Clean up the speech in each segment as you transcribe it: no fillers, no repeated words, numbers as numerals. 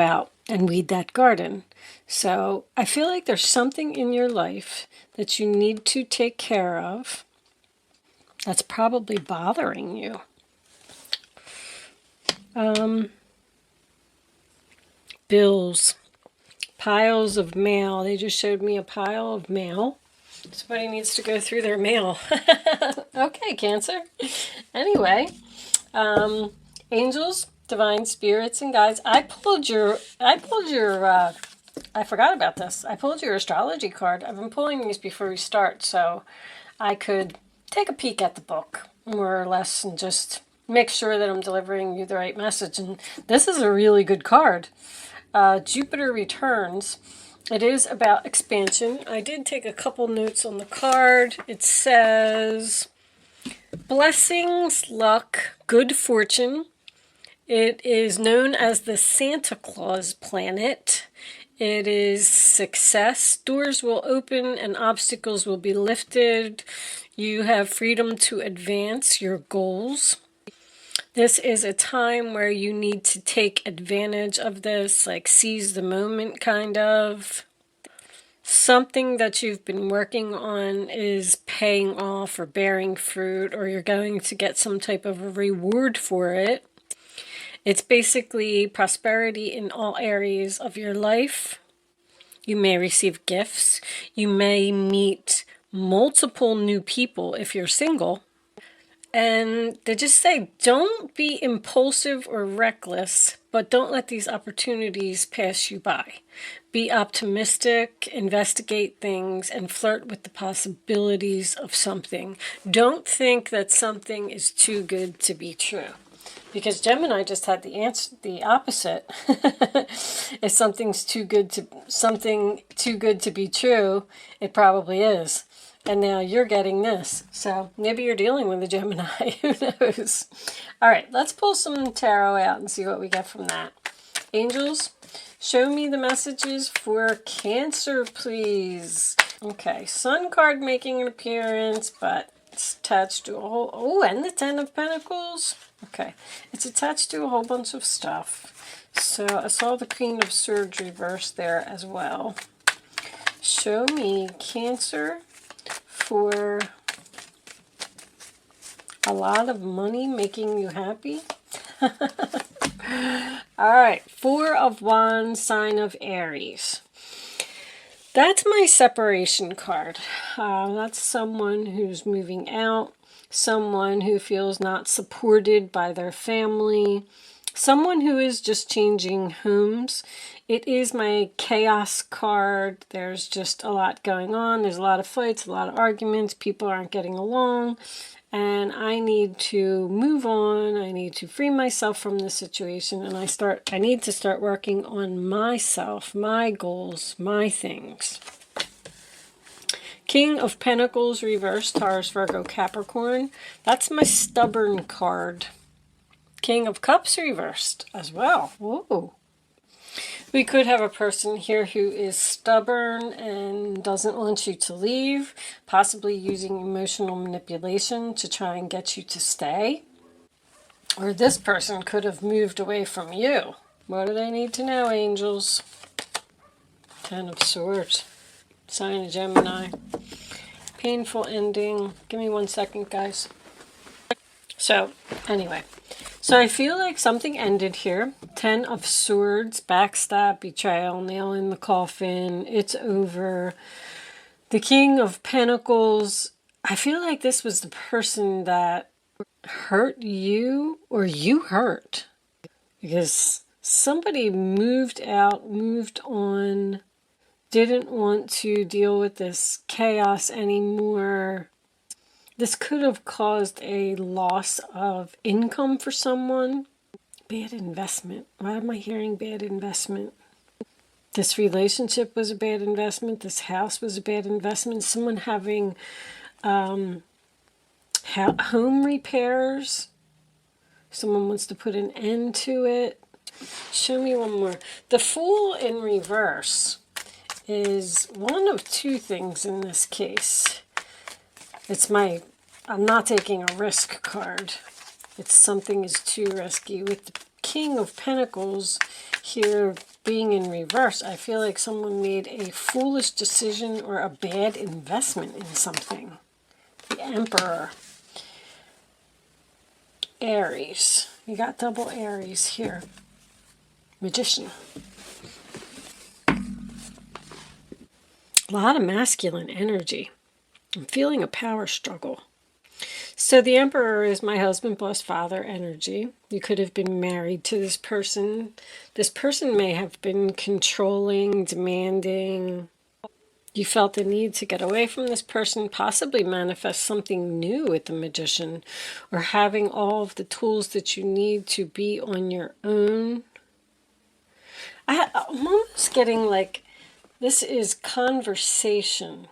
out and weed that garden. So I feel like there's something in your life that you need to take care of that's probably bothering you. Bills, piles of mail. They just showed me a pile of mail. Somebody needs to go through their mail. Okay, Cancer. Anyway, angels, divine spirits, and guides. I forgot about this. I pulled your astrology card. I've been pulling these before we start, so I could take a peek at the book, more or less, and just make sure that I'm delivering you the right message. And this is a really good card. Jupiter returns. It is about expansion. I did take a couple notes on the card. It says blessings, luck, good fortune. It is known as the Santa Claus planet. It is success. Doors will open and obstacles will be lifted. You have freedom to advance your goals. This is a time where you need to take advantage of this, like seize the moment kind of. Something that you've been working on is paying off or bearing fruit, or you're going to get some type of a reward for it. It's basically prosperity in all areas of your life. You may receive gifts. You may meet multiple new people if you're single. And they just say, don't be impulsive or reckless, but don't let these opportunities pass you by. Be optimistic, investigate things, and flirt with the possibilities of something. Don't think that something is too good to be true. Because Gemini just had the opposite. If something's too good to be true, it probably is. And now you're getting this. So maybe you're dealing with a Gemini. Who knows? All right, let's pull some tarot out and see what we get from that. Angels, show me the messages for Cancer, please. Okay, Sun card making an appearance, but it's attached to a whole... Oh, and the Ten of Pentacles. Okay, it's attached to a whole bunch of stuff. So I saw the Queen of Swords reversed there as well. Show me Cancer for a lot of money making you happy. All right, Four of Wands, sign of Aries. That's my separation card. That's someone who's moving out, someone who feels not supported by their family, someone who is just changing homes. It is my chaos card. There's just a lot going on. There's a lot of fights, a lot of arguments. People aren't getting along. And I need to move on. I need to free myself from this situation. And I need to start working on myself, my goals, my things. King of Pentacles reversed, Taurus, Virgo, Capricorn. That's my stubborn card. King of Cups reversed as well. Whoa. We could have a person here who is stubborn and doesn't want you to leave, possibly using emotional manipulation to try and get you to stay. Or this person could have moved away from you. What do they need to know, angels? Ten of Swords. Sign of Gemini. Painful ending. Give me 1 second, guys. So, anyway. So I feel like something ended here. Ten of Swords, backstab, betrayal, nail in the coffin. It's over. The King of Pentacles. I feel like this was the person that hurt you, or you hurt. Because somebody moved out, moved on, didn't want to deal with this chaos anymore. This could have caused a loss of income for someone. Bad investment. Why am I hearing bad investment? This relationship was a bad investment. This house was a bad investment. Someone having home repairs. Someone wants to put an end to it. Show me one more. The Fool in reverse is one of two things in this case. I'm not taking a risk card. It's something is too risky. With the King of Pentacles here, being in reverse, I feel like someone made a foolish decision or a bad investment in something. The Emperor. Aries. You got double Aries here. Magician. A lot of masculine energy. I'm feeling a power struggle. So the Emperor is my husband plus father energy. You could have been married to this person. This person may have been controlling, demanding. You felt the need to get away from this person, possibly manifest something new with the Magician, or having all of the tools that you need to be on your own. I'm almost getting like this is conversation.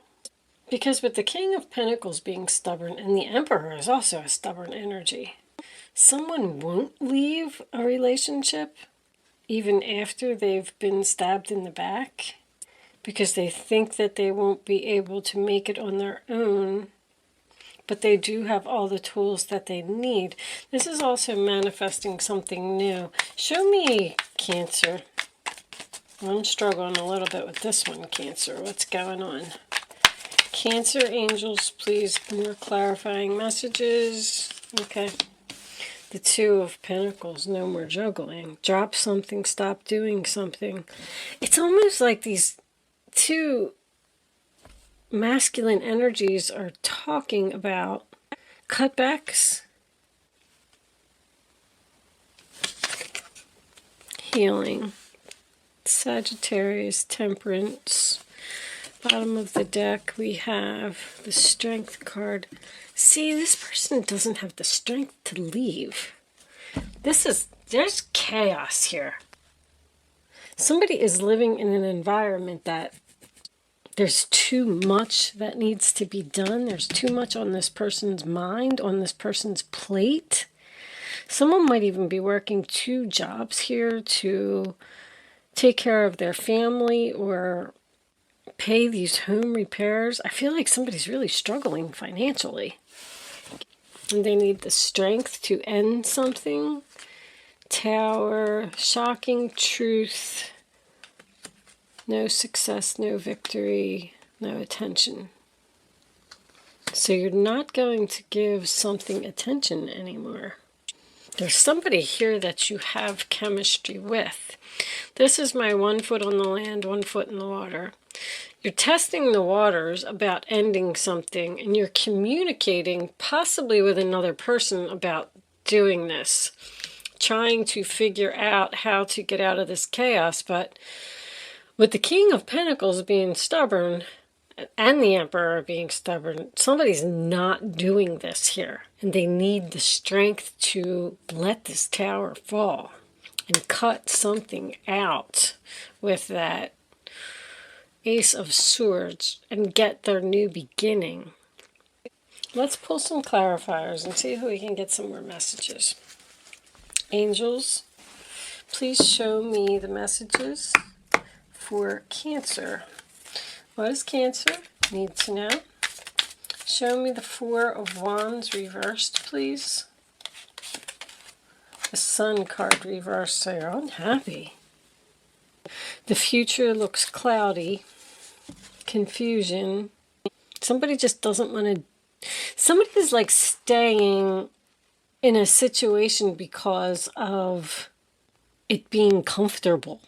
Because with the King of Pentacles being stubborn, and the Emperor is also a stubborn energy, someone won't leave a relationship even after they've been stabbed in the back because they think that they won't be able to make it on their own, but they do have all the tools that they need. This is also manifesting something new. Show me, Cancer. I'm struggling a little bit with this one, Cancer. What's going on? Cancer angels, please, more clarifying messages. Okay. The Two of Pentacles, no more juggling. Drop something, stop doing something. It's almost like these two masculine energies are talking about cutbacks, healing. Sagittarius, Temperance. Bottom of the deck, we have the Strength card. See, this person doesn't have the strength to leave. There's chaos here. Somebody is living in an environment that there's too much that needs to be done. There's too much on this person's mind, on this person's plate. Someone might even be working 2 jobs here to take care of their family or pay these home repairs. I feel like somebody's really struggling financially. And they need the strength to end something. Tower, shocking truth. No success, no victory, no attention. So you're not going to give something attention anymore. There's somebody here that you have chemistry with. This is my 1 foot on the land, 1 foot in the water. You're testing the waters about ending something, and you're communicating possibly with another person about doing this, trying to figure out how to get out of this chaos. But with the King of Pentacles being stubborn and the Emperor being stubborn, somebody's not doing this here, and they need the strength to let this tower fall and cut something out with that Ace of Swords and get their new beginning. Let's pull some clarifiers and see if we can get some more messages. Angels, please show me the messages for Cancer. What does Cancer need to know? Show me the 4 of Wands reversed, please. The Sun card reversed, so you're unhappy. The future looks cloudy. Confusion. Somebody just doesn't want to... Somebody is like staying in a situation because of it being comfortable.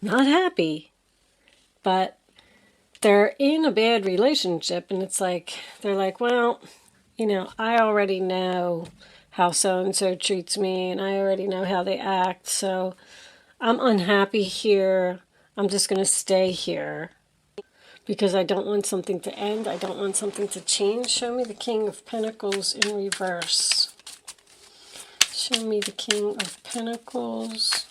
Not happy, but they're in a bad relationship, and it's like, they're like, well, you know, I already know how so-and-so treats me, and I already know how they act, so I'm unhappy here. I'm just going to stay here because I don't want something to end. I don't want something to change. Show me the King of Pentacles in reverse. Show me the King of Pentacles.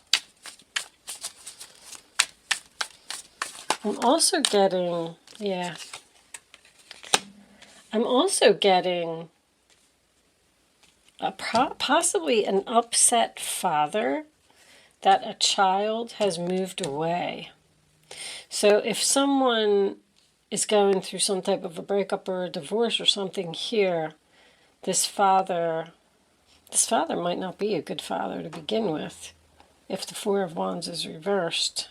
I'm also getting, I'm also getting possibly an upset father, that a child has moved away. So if someone is going through some type of a breakup or a divorce or something here, this father might not be a good father to begin with if the 4 of Wands is reversed.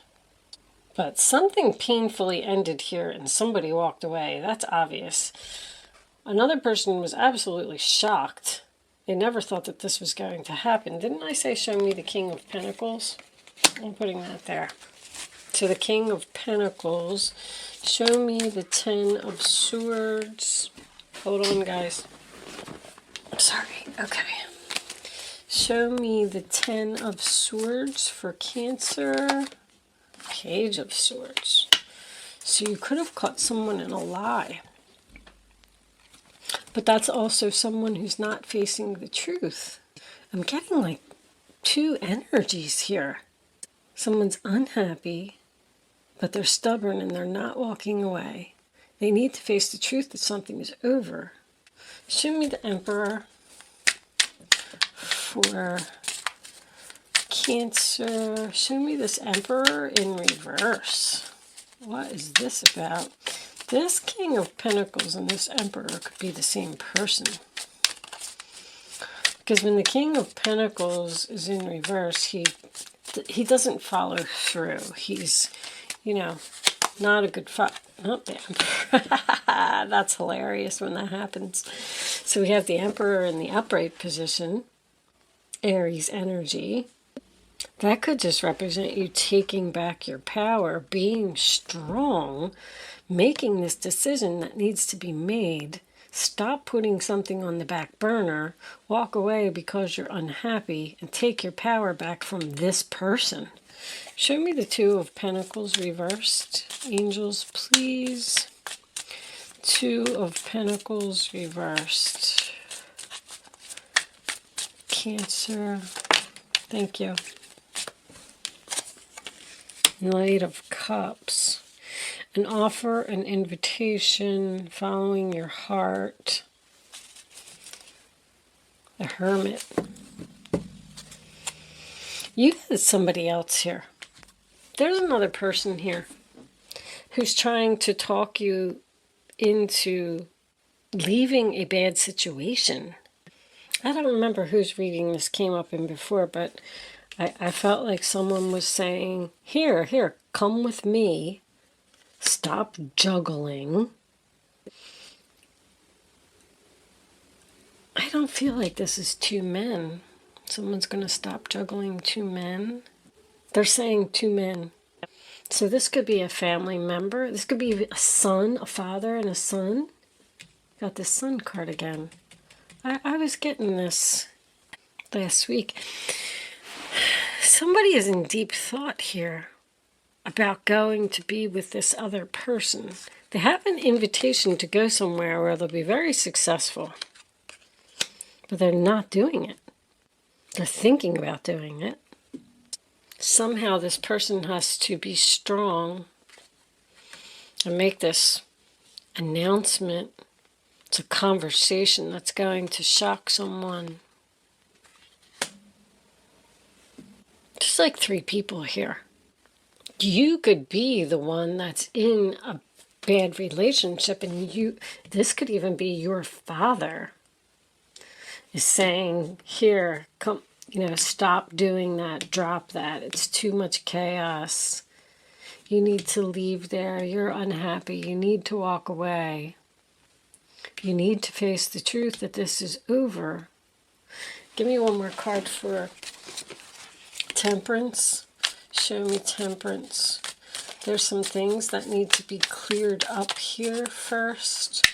But something painfully ended here and somebody walked away. That's obvious. Another person was absolutely shocked. They never thought that this was going to happen. Didn't I say show me the King of Pentacles? I'm putting that there. So the King of Pentacles. Show me the Ten of Swords. Hold on, guys. Sorry. Okay. Show me the Ten of Swords for Cancer. Page of Swords. So you could have caught someone in a lie. But that's also someone who's not facing the truth. I'm getting like two energies here. Someone's unhappy, but they're stubborn and they're not walking away. They need to face the truth that something is over. Show me the Emperor for Cancer. Show me this Emperor in reverse. What is this about? This King of Pentacles and this Emperor could be the same person. Because when the King of Pentacles is in reverse, he doesn't follow through. He's, you know, not a good not the Emperor. That's hilarious when that happens. So we have the Emperor in the upright position. Aries energy. That could just represent you taking back your power, being strong, making this decision that needs to be made. Stop putting something on the back burner, walk away because you're unhappy, and take your power back from this person. Show me the Two of Pentacles reversed. Angels, please. Two of Pentacles reversed. Cancer. Thank you. Knight of Cups. An offer, an invitation, following your heart. The Hermit. You had somebody else here. There's another person here who's trying to talk you into leaving a bad situation. I don't remember whose reading this came up in before, but I felt like someone was saying, here, come with me. Stop juggling. I don't feel like this is two men. Someone's going to stop juggling two men. They're saying two men. So this could be a family member. This could be a son, a father, and a son. Got this son card again. I was getting this last week. Somebody is in deep thought here about going to be with this other person. They have an invitation to go somewhere where they'll be very successful, but they're not doing it. They're thinking about doing it. Somehow this person has to be strong and make this announcement. It's a conversation that's going to shock someone. Just like three people here. You could be the one that's in a bad relationship, and this could even be your father is saying, here, come, stop doing that, drop that. It's too much chaos. You need to leave there. You're unhappy. You need to walk away. You need to face the truth that this is over. Give me one more card for Temperance. Show me Temperance. There's some things that need to be cleared up here first.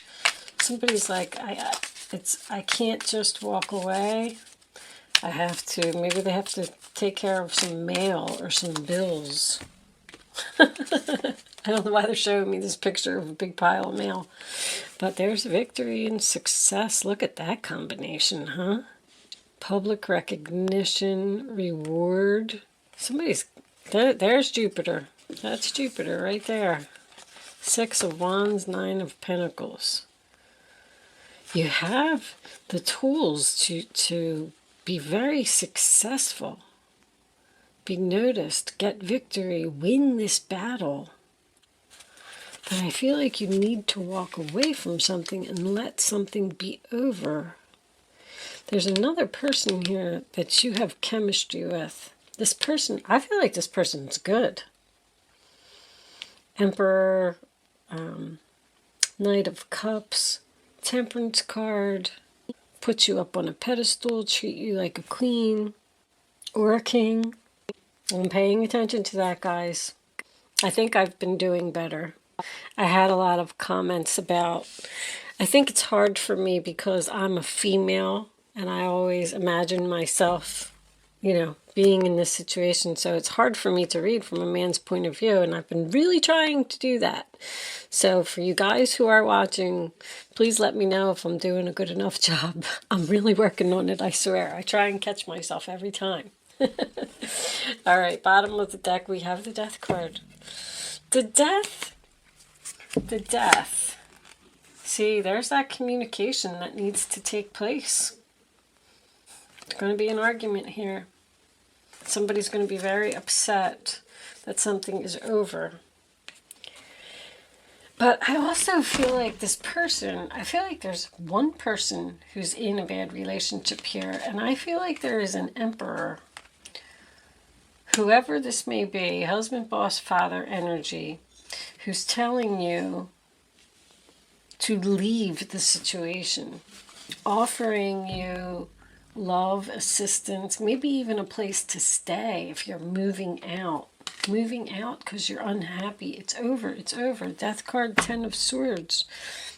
Somebody's like, I can't just walk away. I have to, maybe they have to take care of some mail or some bills. I don't know why they're showing me this picture of a big pile of mail. But there's victory and success. Look at that combination, huh? Public recognition, reward. There's Jupiter. That's Jupiter right there. Six of Wands, Nine of Pentacles. You have the tools to be very successful. Be noticed, get victory, win this battle. But I feel like you need to walk away from something and let something be over. There's another person here that you have chemistry with. This person, I feel like this person's good. Emperor, Knight of Cups, Temperance card, put you up on a pedestal, treat you like a queen or a king. I'm paying attention to that, guys. I think I've been doing better. I had a lot of comments about, I think it's hard for me because I'm a female and I always imagine myself, being in this situation. So it's hard for me to read from a man's point of view, and I've been really trying to do that. So for you guys who are watching, please let me know if I'm doing a good enough job. I'm really working on it, I swear. I try and catch myself every time. All right, bottom of the deck, we have the Death card. The Death. See, there's that communication that needs to take place. There's going to be an argument here. Somebody's going to be very upset that something is over. But I also feel like this person, I feel like there's one person who's in a bad relationship here, and I feel like there is an emperor. Whoever this may be, husband, boss, father energy, who's telling you to leave the situation, offering you love, assistance, maybe even a place to stay if you're moving out. Moving out because you're unhappy. It's over. Death card, 10 of Swords.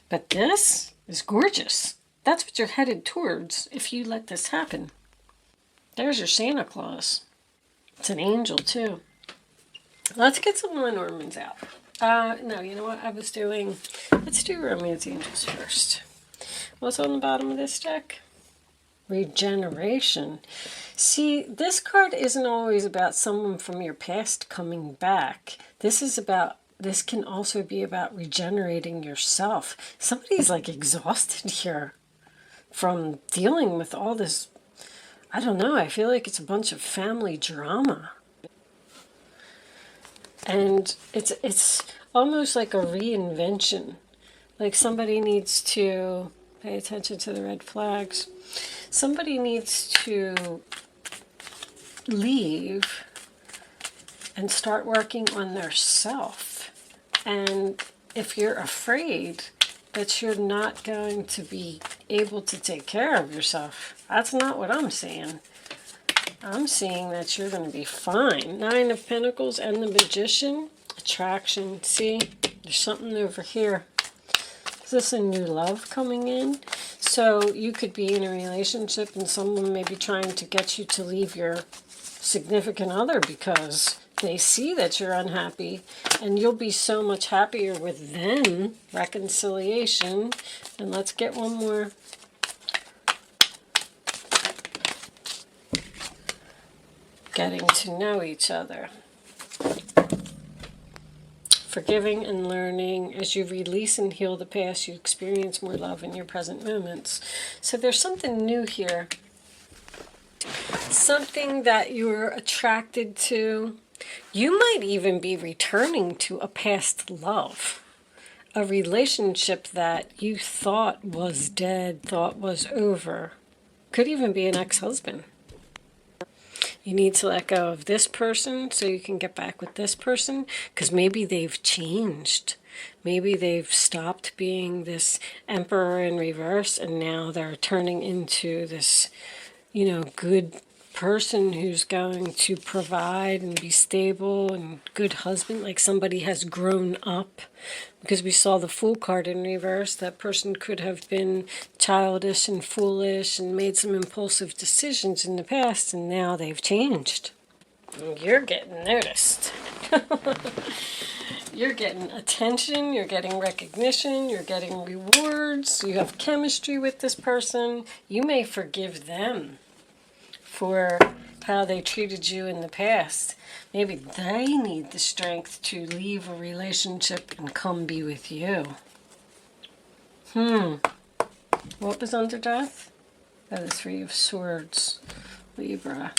But this is gorgeous. That's what you're headed towards if you let this happen. There's your Santa Claus. It's an angel too. Let's get some Lenormands out. No, you know what I was doing? Let's do Romance Angels first. What's on the bottom of this deck? Regeneration. See, this card isn't always about someone from your past coming back. This can also be about regenerating yourself. Somebody's like exhausted here from dealing with all this. I don't know, I feel like it's a bunch of family drama. And it's almost like a reinvention. Like somebody needs to pay attention to the red flags. Somebody needs to leave and start working on their self. And if you're afraid that you're not going to be able to take care of yourself, that's not what I'm saying. I'm seeing that you're going to be fine. 9 of Pentacles and the Magician. Attraction. See, there's something over here. Is this a new love coming in? So you could be in a relationship and someone may be trying to get you to leave your significant other because they see that you're unhappy, and you'll be so much happier with them. Reconciliation. And let's get one more. Getting to know each other. Forgiving and learning. As you release and heal the past, you experience more love in your present moments. So there's something new here. Something that you're attracted to. You might even be returning to a past love. A relationship that you thought was dead, thought was over. Could even be an ex-husband. You need to let go of this person so you can get back with this person, because maybe they've changed. Maybe they've stopped being this emperor in reverse and now they're turning into this, good person who's going to provide and be stable and good husband, like somebody has grown up. Because we saw the Fool card in reverse, that person could have been childish and foolish and made some impulsive decisions in the past, and now they've changed. And you're getting noticed. You're getting attention, you're getting recognition, you're getting rewards, you have chemistry with this person. You may forgive them for how they treated you in the past. Maybe they need the strength to leave a relationship and come be with you. What was under death? Oh, the 3 of Swords. Libra.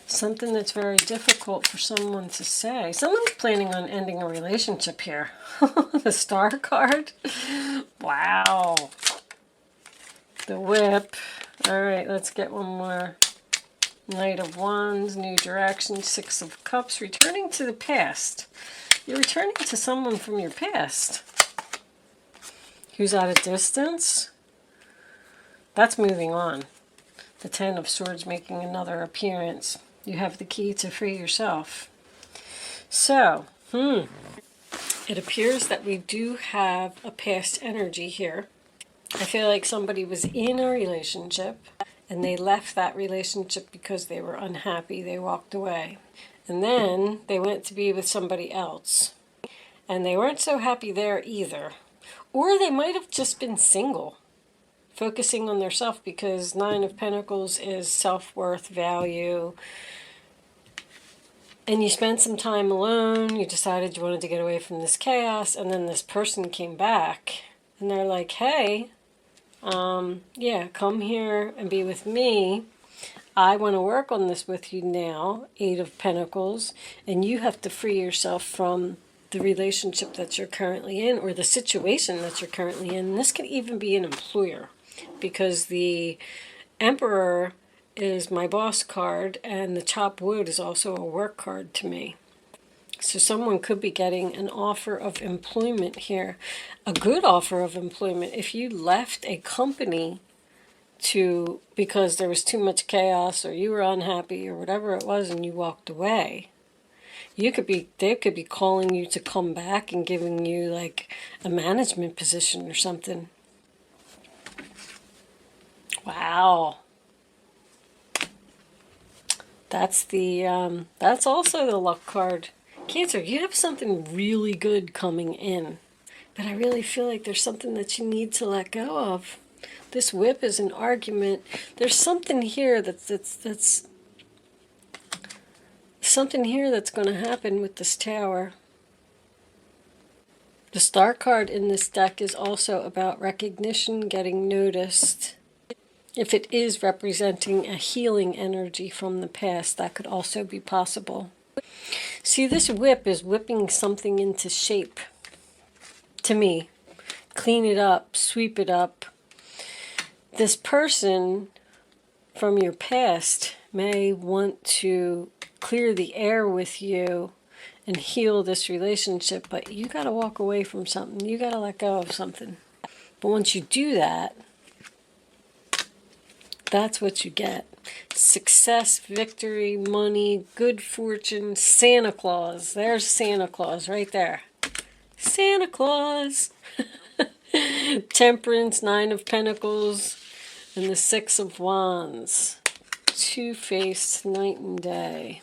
Something that's very difficult for someone to say. Someone's planning on ending a relationship here. The Star card. Wow. The Whip. All right, let's get one more. Knight of Wands, new direction, 6 of Cups, returning to the past. You're returning to someone from your past who's at a distance. That's moving on. The Ten of Swords making another appearance. You have the key to free yourself. So, it appears that we do have a past energy here. I feel like somebody was in a relationship and they left that relationship because they were unhappy. They walked away. And then they went to be with somebody else. And they weren't so happy there either. Or they might have just been single, focusing on their self, because Nine of Pentacles is self-worth, value. And you spent some time alone. You decided you wanted to get away from this chaos. And then this person came back. And they're like, hey, yeah, come here and be with me. I want to work on this with you now, Eight of Pentacles, and you have to free yourself from the relationship that you're currently in, or the situation that you're currently in. And this could even be an employer, because the Emperor is my boss card, and the chopped wood is also a work card to me. So someone could be getting an offer of employment here, a good offer of employment. If you left a company because there was too much chaos, or you were unhappy, or whatever it was, and you walked away, they could be calling you to come back and giving you like a management position or something. Wow. That's also the luck card. Cancer, you have something really good coming in, but I really feel like there's something that you need to let go of. This whip is an argument. There's something here that's something here that's going to happen with this Tower. The Star card in this deck is also about recognition, getting noticed. If it is representing a healing energy from the past, that could also be possible. See, this whip is whipping something into shape. To me, clean it up, sweep it up. This person from your past may want to clear the air with you and heal this relationship, but you got to walk away from something. You got to let go of something. But once you do that, that's what you get. Success, victory, money, good fortune, Santa Claus. There's Santa Claus right there. Santa Claus. Temperance, Nine of Pentacles, and the Six of Wands. Two-faced night and day.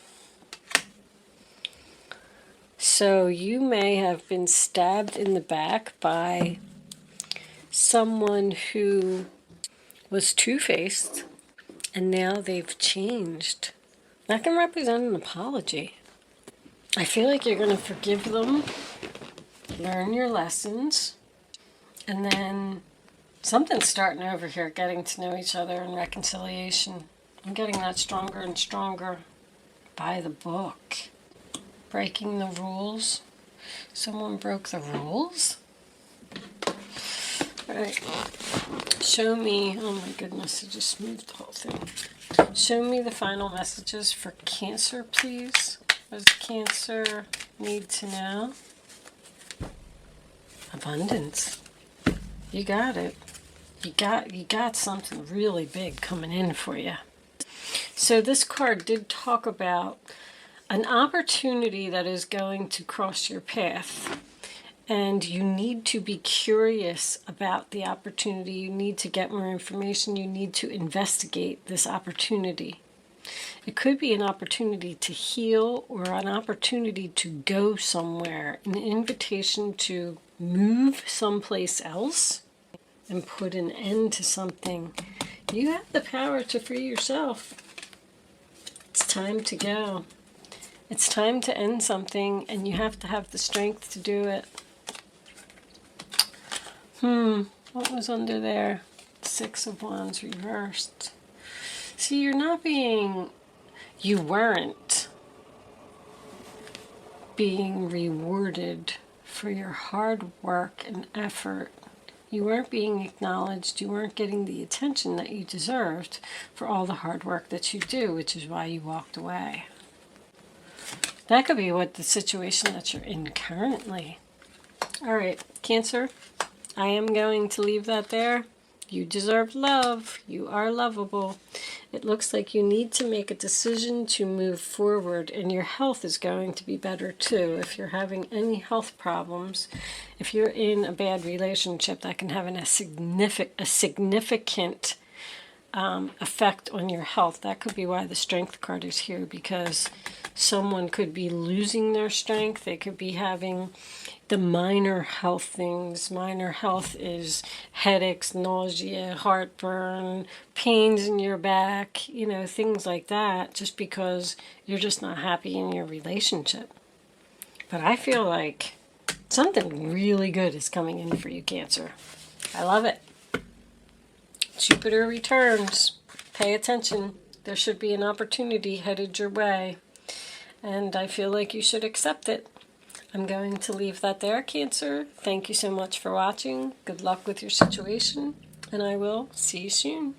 So you may have been stabbed in the back by someone who was two-faced, and now they've changed. That can represent an apology. I feel like you're going to forgive them, learn your lessons, and then something's starting over here, getting to know each other and reconciliation. I'm getting that stronger and stronger by the book. Breaking the rules. Someone broke the rules? All right. Show me, oh my goodness, I just moved the whole thing. Show me the final messages for Cancer, please. What does Cancer need to know? Abundance. You got it. You got something really big coming in for you. So this card did talk about an opportunity that is going to cross your path. And you need to be curious about the opportunity. You need to get more information. You need to investigate this opportunity. It could be an opportunity to heal, or an opportunity to go somewhere, an invitation to move someplace else and put an end to something. You have the power to free yourself. It's time to go. It's time to end something, and you have to have the strength to do it. What was under there? Six of Wands reversed. See, you weren't being rewarded for your hard work and effort. You weren't being acknowledged. You weren't getting the attention that you deserved for all the hard work that you do, which is why you walked away. That could be what the situation that you're in currently. All right, Cancer, I am going to leave that there. You deserve love. You are lovable. It looks like you need to make a decision to move forward, and your health is going to be better too. If you're having any health problems, if you're in a bad relationship, that can have a significant effect on your health. That could be why the Strength card is here, because someone could be losing their strength. They could be having the minor health things. Minor health is headaches, nausea, heartburn, pains in your back, you know, things like that, just because you're just not happy in your relationship. But I feel like something really good is coming in for you, Cancer. I love it. Jupiter returns. Pay attention. There should be an opportunity headed your way, and I feel like you should accept it. I'm going to leave that there, Cancer. Thank you so much for watching. Good luck with your situation, and I will see you soon.